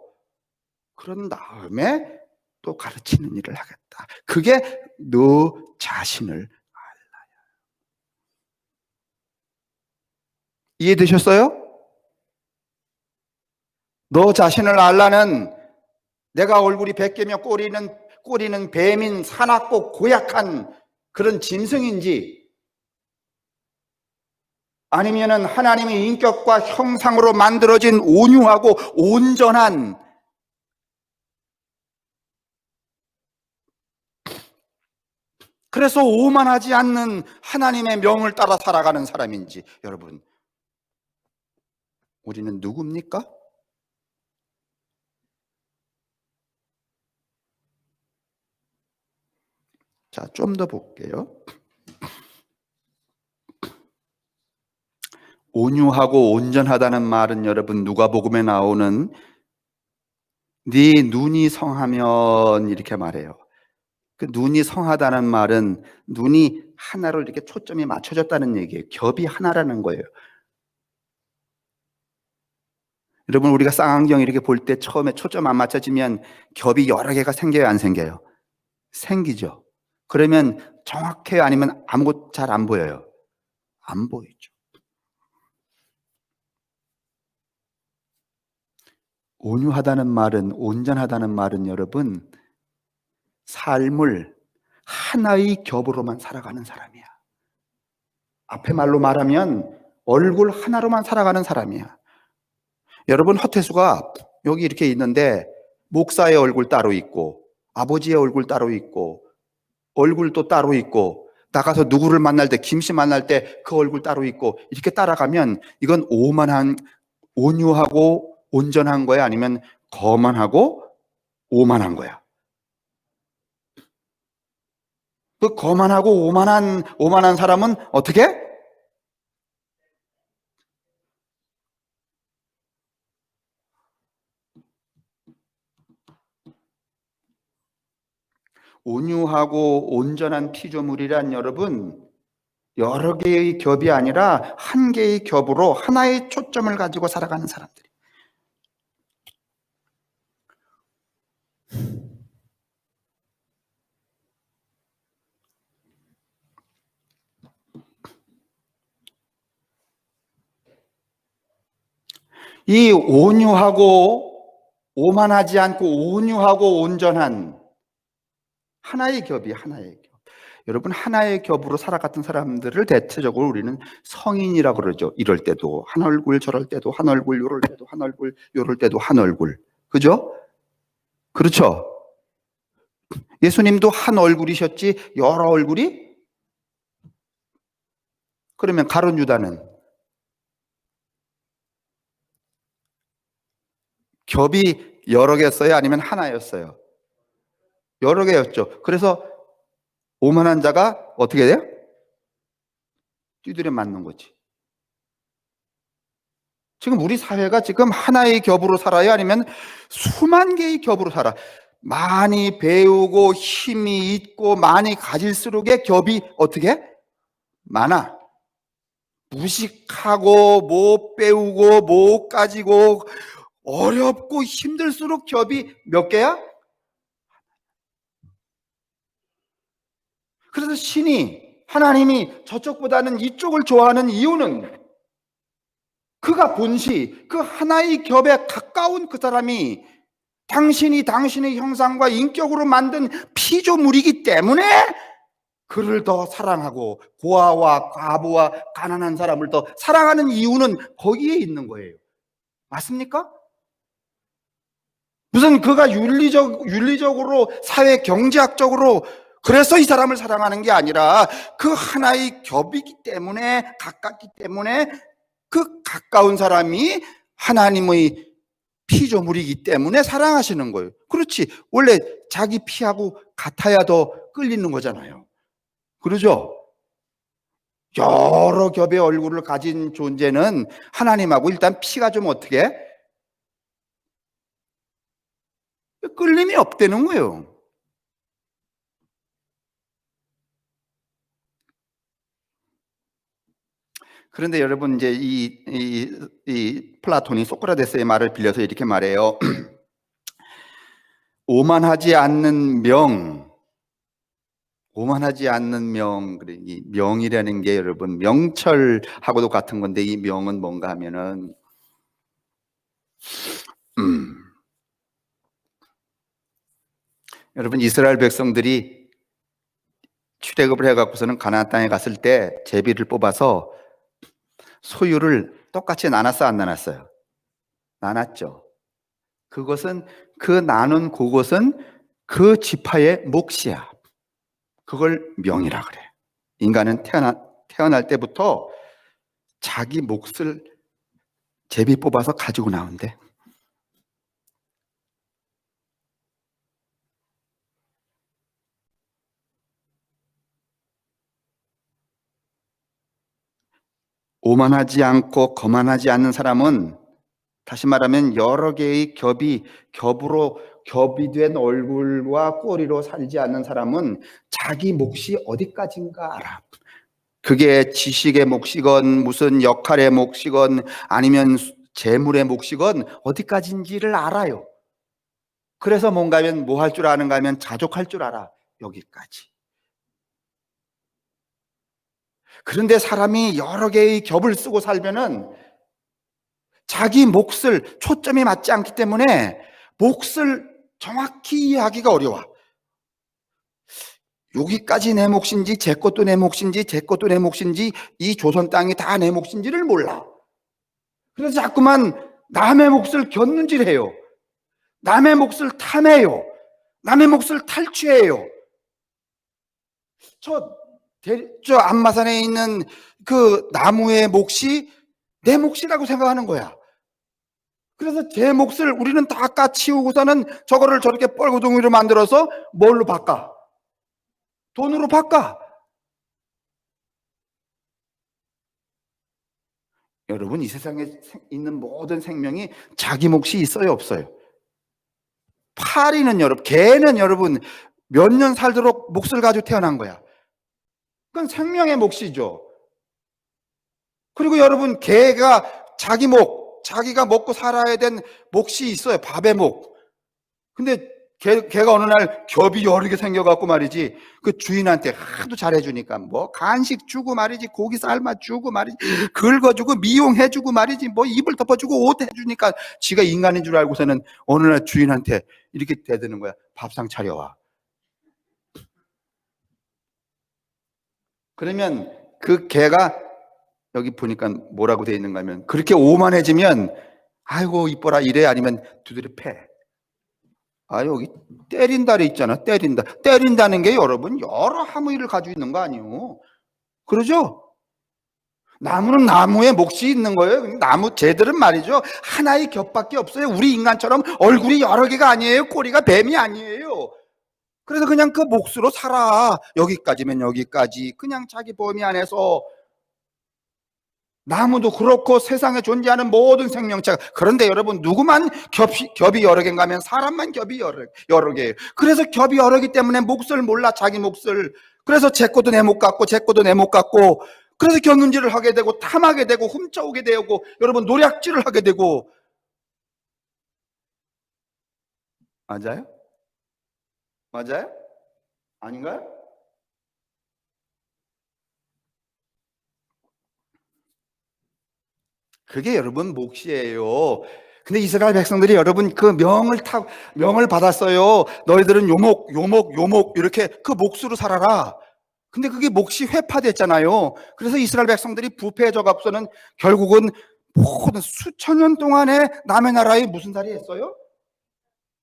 그런 다음에 또 가르치는 일을 하겠다. 그게 너 자신을 알라야. 이해되셨어요? 너 자신을 알라는 내가 얼굴이 백개며 꼬리는 뱀인 사납고 고약한 그런 짐승인지, 아니면은 하나님의 인격과 형상으로 만들어진 온유하고 온전한, 그래서 오만하지 않는 하나님의 명을 따라 살아가는 사람인지, 여러분, 우리는 누굽니까? 자, 좀 더 볼게요. 온유하고 온전하다는 말은 여러분 누가복음에 나오는 네 눈이 성하면 이렇게 말해요. 그 눈이 성하다는 말은 눈이 하나로 이렇게 초점이 맞춰졌다는 얘기예요. 겹이 하나라는 거예요. 여러분, 우리가 쌍안경 이렇게 볼 때 처음에 초점 안 맞춰지면 겹이 여러 개가 생겨요, 안 생겨요? 생기죠. 그러면 정확해요, 아니면 아무것도 잘 안 보여요? 안 보이죠. 온유하다는 말은, 온전하다는 말은 여러분, 삶을 하나의 겹으로만 살아가는 사람이야. 앞에 말로 말하면 얼굴 하나로만 살아가는 사람이야. 여러분, 허태수가 여기 이렇게 있는데 목사의 얼굴 따로 있고 아버지의 얼굴 따로 있고 얼굴도 따로 있고, 나가서 누구를 만날 때, 김씨 만날 때 그 얼굴 따로 있고, 이렇게 따라가면 이건 오만한, 온유하고 온전한 거야, 아니면 거만하고 오만한 거야? 그 거만하고 오만한 사람은 어떻게? 온유하고 온전한 피조물이란 여러분, 여러 개의 겹이 아니라 한 개의 겹으로 하나의 초점을 가지고 살아가는 사람들이. 이 온유하고 오만하지 않고 온유하고 온전한 하나의 겹이 하나의 겹. 여러분, 하나의 겹으로 살아갔던 사람들을 대체적으로 우리는 성인이라고 그러죠. 이럴 때도 한 얼굴, 저럴 때도 한 얼굴, 요럴 때도 한 얼굴, 요럴 때도 한 얼굴. 그죠? 그렇죠? 예수님도 한 얼굴이셨지 여러 얼굴이? 그러면 가룟 유다는 겹이 여러 개였어요? 아니면 하나였어요? 여러 개였죠. 그래서 오만한 자가 어떻게 돼요? 띠들에 맞는 거지. 지금 우리 사회가 지금 하나의 겹으로 살아요? 아니면 수만 개의 겹으로 살아? 많이 배우고 힘이 있고 많이 가질수록의 겹이 어떻게? 많아. 무식하고 못 배우고 못 가지고 어렵고 힘들수록 겹이 몇 개야? 그래서 하나님이 저쪽보다는 이쪽을 좋아하는 이유는 그가 본시, 그 하나의 겹에 가까운 그 사람이 당신이 당신의 형상과 인격으로 만든 피조물이기 때문에 그를 더 사랑하고 고아와 과부와 가난한 사람을 더 사랑하는 이유는 거기에 있는 거예요. 맞습니까? 무슨 그가 윤리적으로 사회 경제학적으로 그래서 이 사람을 사랑하는 게 아니라 그 하나의 겹이기 때문에, 가깝기 때문에, 그 가까운 사람이 하나님의 피조물이기 때문에 사랑하시는 거예요. 그렇지. 원래 자기 피하고 같아야 더 끌리는 거잖아요. 그러죠? 여러 겹의 얼굴을 가진 존재는 하나님하고 일단 피가 좀 어떻게? 끌림이 없다는 거예요. 그런데 여러분, 이제 이 플라톤이 소크라테스의 말을 빌려서 이렇게 말해요. 오만하지 않는 명, 이 명이라는 게 여러분 명철하고도 같은 건데, 이 명은 뭔가 하면은 여러분, 이스라엘 백성들이 출애굽을 해갖고서는 가나안 땅에 갔을 때 제비를 뽑아서 소유를 똑같이 나눴어, 안 나눴어요? 나눴죠. 그것은, 그 나눈 그것은 그 지파의 몫이야. 그걸 명이라 그래. 인간은 태어날 때부터 자기 몫을 제비 뽑아서 가지고 나온대. 오만하지 않고 거만하지 않는 사람은, 다시 말하면 여러 개의 겹이 된 얼굴과 꼬리로 살지 않는 사람은 자기 몫이 어디까지인가 알아. 그게 지식의 몫이건 무슨 역할의 몫이건 아니면 재물의 몫이건 어디까지인지를 알아요. 그래서 뭔가 하면 뭐 할 줄 아는가 하면 자족할 줄 알아. 여기까지. 그런데 사람이 여러 개의 겹을 쓰고 살면은 자기 몫을, 초점이 맞지 않기 때문에 몫을 정확히 이해하기가 어려워. 여기까지 내 몫인지, 제 것도 내 몫인지, 제 것도 내 몫인지, 이 조선 땅이 다 내 몫인지를 몰라. 그래서 자꾸만 남의 몫을 곁눈질해요. 남의 몫을 탐해요. 남의 몫을 탈취해요. 저 안마산에 있는 그 나무의 몫이 내 몫이라고 생각하는 거야. 그래서 제 몫을 우리는 다 까치우고서는 저거를 저렇게 뻘구덩이로 만들어서 뭘로 바꿔? 돈으로 바꿔. 여러분, 이 세상에 있는 모든 생명이 자기 몫이 있어요, 없어요? 파리는 개는 여러분 몇 년 살도록 몫을 가지고 태어난 거야. 그건 생명의 몫이죠. 그리고 여러분, 개가 자기가 먹고 살아야 된 몫이 있어요. 밥의 몫. 근데 개가 어느 날 겹이 여러 개 생겨갖고 말이지, 그 주인한테 하도 잘해주니까 뭐 간식 주고 말이지, 고기 삶아 주고 말이지, 긁어주고 미용해주고 말이지, 뭐 이불 덮어주고 옷 해주니까 지가 인간인 줄 알고서는 어느 날 주인한테 이렇게 대드는 거야. 밥상 차려와. 그러면 그 개가 여기 보니까 뭐라고 돼 있는가 하면, 그렇게 오만해지면 아이고 이뻐라 이래, 아니면 두드려 패. 여기 때린다래 있잖아. 때린다는 게 여러분 여러 함의를 가지고 있는 거 아니에요? 그러죠? 나무는 나무의 몫이 있는 거예요. 나무 쟤들은 말이죠, 하나의 겹밖에 없어요. 우리 인간처럼 얼굴이 여러 개가 아니에요. 꼬리가 뱀이 아니에요. 그래서 그냥 그 몫으로 살아. 여기까지면 여기까지. 그냥 자기 범위 안에서. 나무도 그렇고 세상에 존재하는 모든 생명체가. 그런데 여러분, 누구만 겹이 여러 개인가 하면 사람만 겹이 여러 개예요. 그래서 겹이 여러 개 때문에 몫을 몰라, 자기 몫을. 그래서 제 것도 내 몫 같고 제 것도 내 몫 같고, 그래서 곁눈질을 하게 되고 탐하게 되고 훔쳐오게 되고 여러분 노략질을 하게 되고. 맞아요? 맞아요? 아닌가요? 그게 여러분 몫이에요. 근데 이스라엘 백성들이 여러분 그 명을 받았어요. 너희들은 요목 이렇게 그 몫으로 살아라. 근데 그게 몫이 회파됐잖아요. 그래서 이스라엘 백성들이 부패해져 갖고서는 결국은 모든 수천 년 동안에 남의 나라에 무슨 살이 했어요?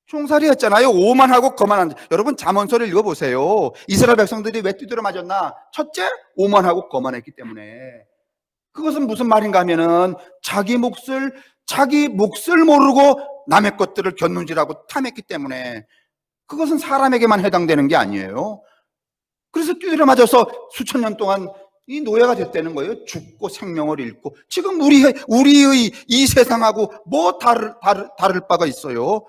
총살이 했잖아요. 오만하고 거만한. 여러분 잠언서를 읽어보세요. 이스라엘 백성들이 왜 두드려 맞았나? 첫째, 오만하고 거만했기 때문에. 그것은 무슨 말인가 하면은 자기 몫을 모르고 남의 것들을 곁눈질하고 탐했기 때문에. 그것은 사람에게만 해당되는 게 아니에요. 그래서 두드려 맞아서 수천 년 동안 이 노예가 됐다는 거예요. 죽고 생명을 잃고. 지금 우리의 이 세상하고 뭐 다를 바가 있어요.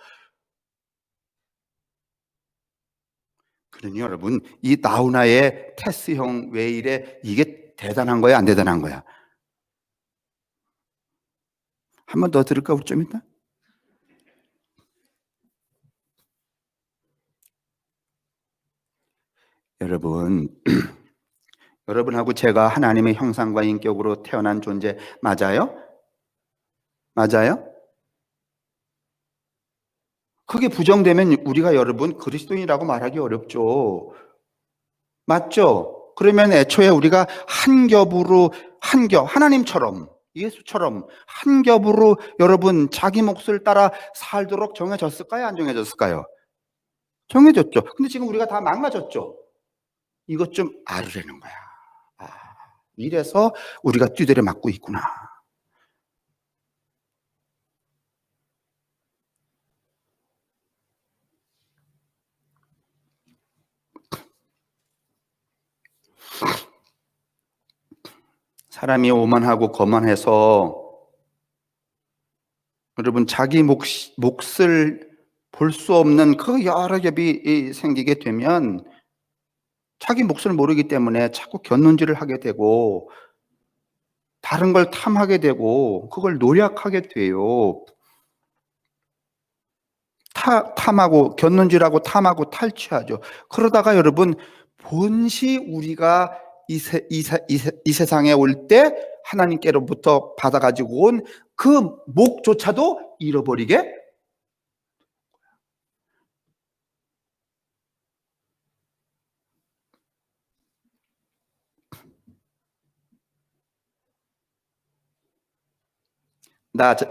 그러니 여러분, 이 나우나의 테스형 웨일에 이게 대단한 거야, 안 대단한 거야? 한 번 더 들을까, 우리 좀 이따? 여러분, 여러분하고 제가 하나님의 형상과 인격으로 태어난 존재 맞아요? 맞아요? 그게 부정되면 우리가 여러분 그리스도인이라고 말하기 어렵죠. 맞죠? 그러면 애초에 우리가 한 겹으로 하나님처럼 예수처럼 한 겹으로 여러분 자기 몫을 따라 살도록 정해졌을까요? 안 정해졌을까요? 정해졌죠. 근데 지금 우리가 다 망가졌죠. 이것 좀 알으려는 거야. 아, 이래서 우리가 뛰대를 맞고 있구나. 사람이 오만하고 거만해서 여러분 자기 몫을 볼 수 없는 그 여러 겹이 생기게 되면 자기 몫을 모르기 때문에 자꾸 곁눈질을 하게 되고 다른 걸 탐하게 되고 그걸 노력하게 돼요. 탐하고 곁눈질하고 탐하고 탈취하죠. 그러다가 여러분 본시 우리가 이 세상에 올 때 하나님께로부터 받아가지고 온 그 목조차도 잃어버리게.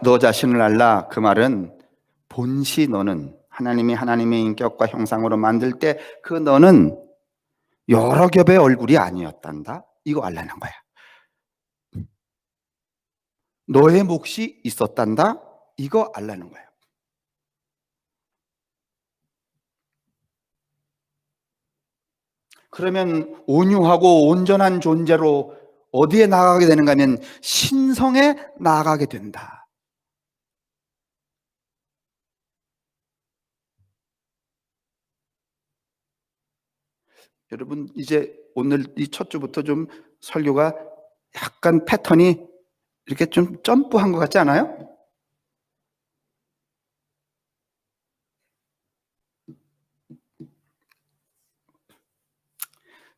너 자신을 알라. 그 말은 본시 너는 하나님이 하나님의 인격과 형상으로 만들 때 그 너는 여러 겹의 얼굴이 아니었단다. 이거 알라는 거야. 너의 몫이 있었단다. 이거 알라는 거야. 그러면 온유하고 온전한 존재로 어디에 나아가게 되는가 하면 신성에 나아가게 된다. 여러분 이제 오늘 이 첫 주부터 좀 설교가 약간 패턴이 이렇게 좀 점프한 것 같지 않아요?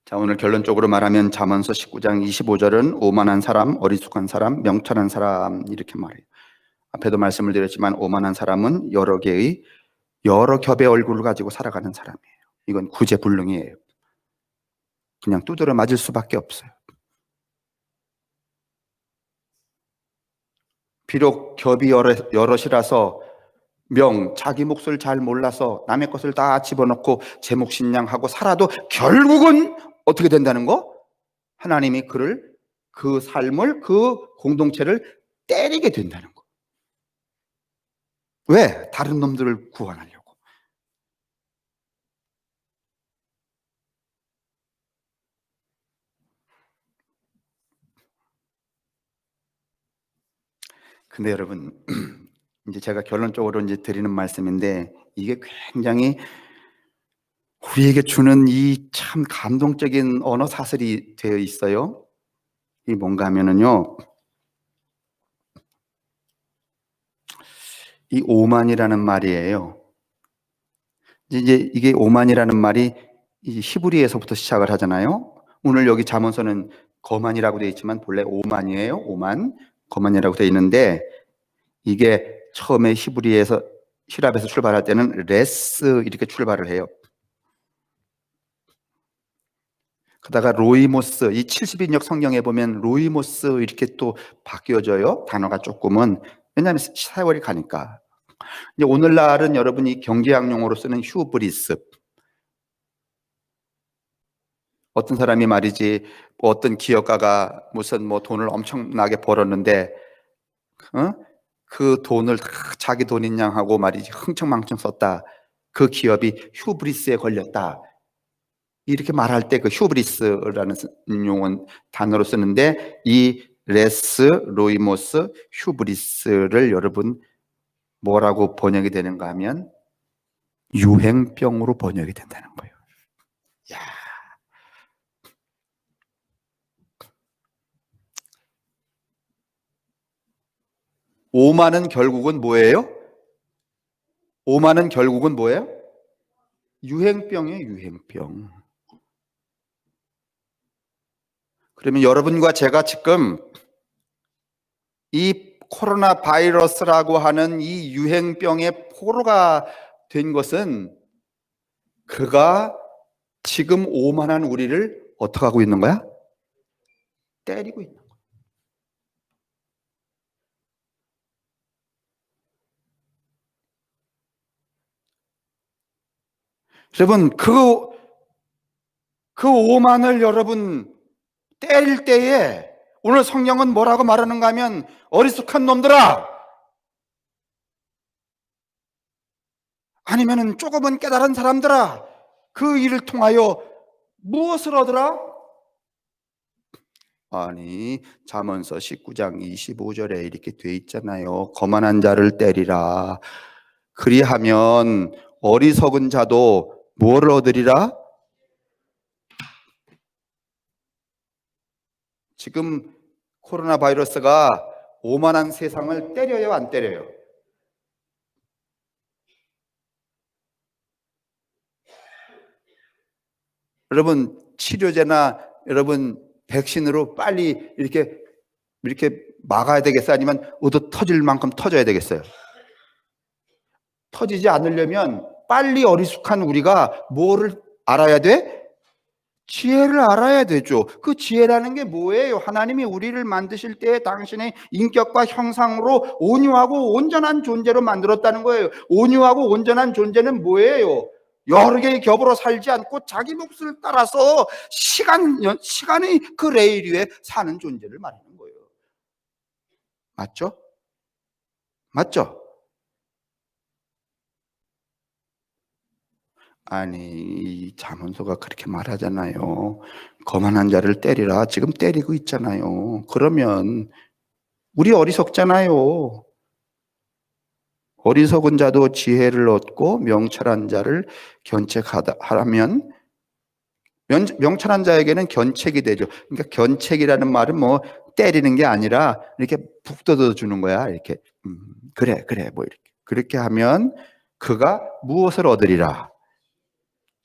자, 오늘 결론적으로 말하면 잠언서 19장 25절은 오만한 사람, 어리숙한 사람, 명철한 사람 이렇게 말해요. 앞에도 말씀을 드렸지만 오만한 사람은 여러 겹의 얼굴을 가지고 살아가는 사람이에요. 이건 구제불능이에요. 그냥 두드려 맞을 수밖에 없어요. 비록 겹이 여럿이라서 자기 몫을 잘 몰라서 남의 것을 다 집어넣고 제 몫인 양 하고 살아도 결국은 어떻게 된다는 거? 하나님이 그 삶을, 그 공동체를 때리게 된다는 거. 왜? 다른 놈들을 구원하려고. 근데 여러분, 이제 제가 결론적으로 이제 드리는 말씀인데 이게 굉장히 우리에게 주는 이 참 감동적인 언어 사슬이 되어 있어요. 이 뭔가 하면은요, 이 오만이라는 말이에요. 이제 이게 오만이라는 말이 이 히브리에서부터 시작을 하잖아요. 오늘 여기 잠언서는 거만이라고 되어 있지만 본래 오만이에요. 거만이라고 되어 있는데 이게 처음에 히랍에서 출발할 때는 레스 이렇게 출발을 해요. 그러다가 로이모스, 이 70인역 성경에 보면 로이모스 이렇게 또 바뀌어져요. 단어가 조금은. 왜냐하면 세월이 가니까. 이제 오늘날은 여러분이 경제학 용어로 쓰는 휴브리스. 어떤 사람이 말이지, 어떤 기업가가 무슨 돈을 엄청나게 벌었는데, 그 돈을 다 자기 돈인 양 하고 말이지, 흥청망청 썼다. 그 기업이 휴브리스에 걸렸다. 이렇게 말할 때 그 휴브리스라는 단어로 쓰는데 이 로이모스, 휴브리스를 여러분 뭐라고 번역이 되는가 하면 유행병으로 번역이 된다는 거예요. 야. 오만은 결국은 뭐예요? 오만은 결국은 뭐예요? 유행병이에요, 유행병. 그러면 여러분과 제가 지금 이 코로나 바이러스라고 하는 이 유행병의 포로가 된 것은 그가 지금 오만한 우리를 어떻게 하고 있는 거야? 때리고 있는 거야. 여러분, 그 오만을 여러분 때릴 때에 오늘 성경은 뭐라고 말하는가 하면 어리숙한 놈들아, 아니면은 조금은 깨달은 사람들아, 그 일을 통하여 무엇을 얻으라? 아니, 잠언서 19장 25절에 이렇게 돼 있잖아요. 거만한 자를 때리라. 그리하면 어리석은 자도 무엇을 얻으리라? 지금 코로나 바이러스가 오만한 세상을 때려요, 안 때려요? 여러분, 치료제나 여러분 백신으로 빨리 이렇게 막아야 되겠어요? 아니면 얻어 터질 만큼 터져야 되겠어요? 터지지 않으려면 빨리 어리숙한 우리가 뭐를 알아야 돼? 지혜를 알아야 되죠. 그 지혜라는 게 뭐예요? 하나님이 우리를 만드실 때 당신의 인격과 형상으로 온유하고 온전한 존재로 만들었다는 거예요. 온유하고 온전한 존재는 뭐예요? 여러 개의 겹으로 살지 않고 자기 몫을 따라서 시간의 그 레일 위에 사는 존재를 말하는 거예요. 맞죠? 맞죠? 아니, 잠언서가 그렇게 말하잖아요. 거만한 자를 때리라. 지금 때리고 있잖아요. 그러면 우리 어리석잖아요. 어리석은 자도 지혜를 얻고 명철한 자를 견책하라면, 명철한 자에게는 견책이 되죠. 그러니까 견책이라는 말은 뭐 때리는 게 아니라 이렇게 푹 뜯어 주는 거야. 이렇게 그래 뭐 이렇게 그렇게 하면 그가 무엇을 얻으리라?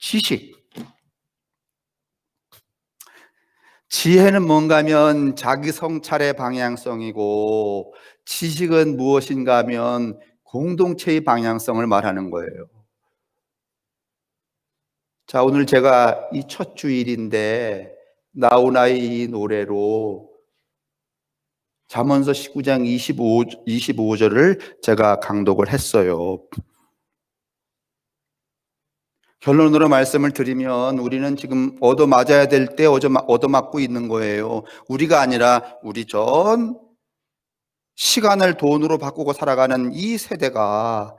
지식. 지혜는 뭔가 하면 자기 성찰의 방향성이고, 지식은 무엇인가 하면 공동체의 방향성을 말하는 거예요. 자, 오늘 제가 이 첫 주일인데 나훈아의 이 노래로 잠언서 19장 25절을 제가 강독을 했어요. 결론으로 말씀을 드리면 우리는 지금 얻어맞아야 될 때 얻어맞고 있는 거예요. 우리가 아니라 우리 전 시간을 돈으로 바꾸고 살아가는 이 세대가,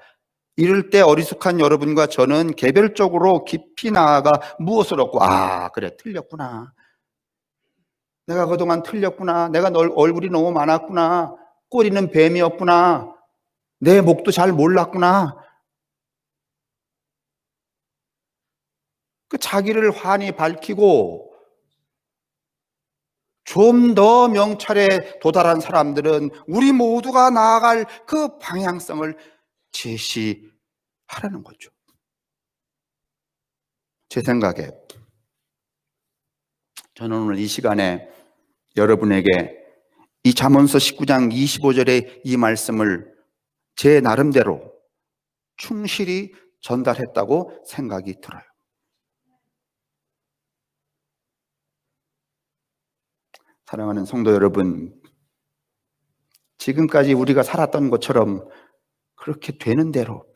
이럴 때 어리숙한 여러분과 저는 개별적으로 깊이 나아가 무엇을 얻고, 그래, 틀렸구나. 내가 그동안 틀렸구나. 내가 얼굴이 너무 많았구나. 꼬리는 뱀이었구나. 내 목도 잘 몰랐구나. 그 자기를 환히 밝히고 좀 더 명찰에 도달한 사람들은 우리 모두가 나아갈 그 방향성을 제시하라는 거죠. 제 생각에 저는 오늘 이 시간에 여러분에게 이 잠언서 19장 25절의 이 말씀을 제 나름대로 충실히 전달했다고 생각이 들어요. 사랑하는 성도 여러분, 지금까지 우리가 살았던 것처럼 그렇게 되는 대로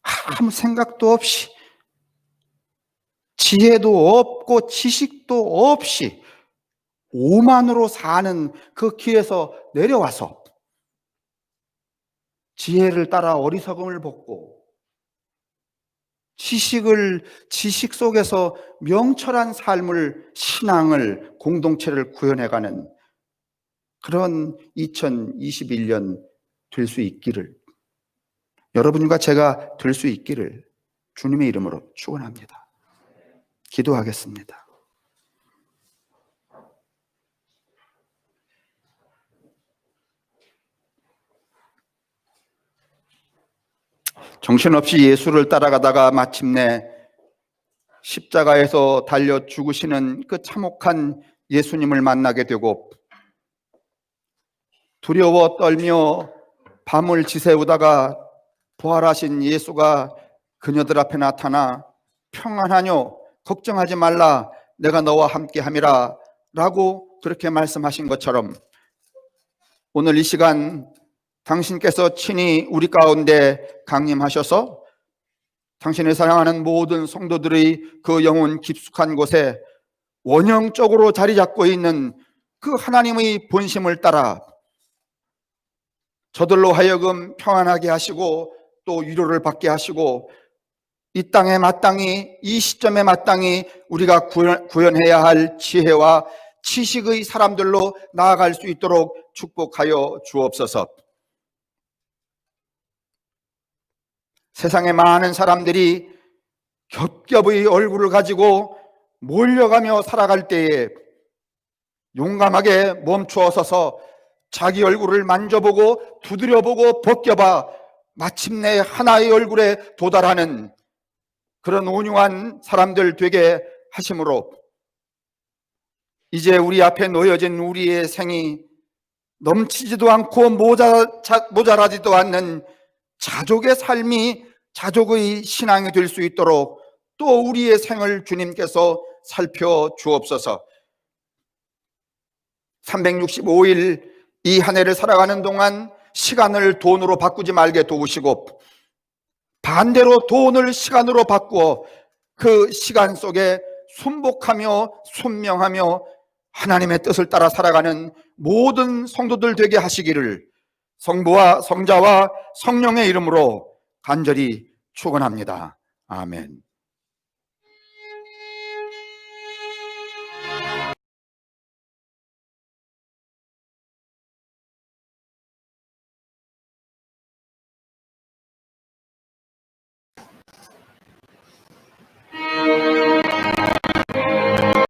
아무 생각도 없이, 지혜도 없고 지식도 없이 오만으로 사는 그 길에서 내려와서 지혜를 따라 어리석음을 벗고 지식 속에서 명철한 삶을, 신앙을, 공동체를 구현해가는 그런 2021년 될 수 있기를, 여러분과 제가 될 수 있기를 주님의 이름으로 축원합니다. 기도하겠습니다. 정신없이 예수를 따라가다가 마침내 십자가에서 달려 죽으시는 그 참혹한 예수님을 만나게 되고, 두려워 떨며 밤을 지새우다가 부활하신 예수가 그녀들 앞에 나타나 평안하뇨, 걱정하지 말라, 내가 너와 함께함이라 라고 그렇게 말씀하신 것처럼 오늘 이 시간 당신께서 친히 우리 가운데 강림하셔서 당신의 사랑하는 모든 성도들의 그 영혼 깊숙한 곳에 원형적으로 자리 잡고 있는 그 하나님의 본심을 따라 저들로 하여금 평안하게 하시고 또 위로를 받게 하시고 이 땅에 마땅히, 이 시점에 마땅히 우리가 구현해야 할 지혜와 지식의 사람들로 나아갈 수 있도록 축복하여 주옵소서. 세상에 많은 사람들이 겹겹의 얼굴을 가지고 몰려가며 살아갈 때에 용감하게 멈추어 서서 자기 얼굴을 만져보고 두드려보고 벗겨봐 마침내 하나의 얼굴에 도달하는 그런 온유한 사람들 되게 하심으로 이제 우리 앞에 놓여진 우리의 생이 넘치지도 않고 모자라지도 않는 자족의 삶이 자족의 신앙이 될 수 있도록 또 우리의 생을 주님께서 살펴주옵소서. 365일 이 한 해를 살아가는 동안 시간을 돈으로 바꾸지 말게 도우시고 반대로 돈을 시간으로 바꾸어 그 시간 속에 순복하며 순명하며 하나님의 뜻을 따라 살아가는 모든 성도들 되게 하시기를 성부와 성자와 성령의 이름으로 간절히 축원합니다. 아멘.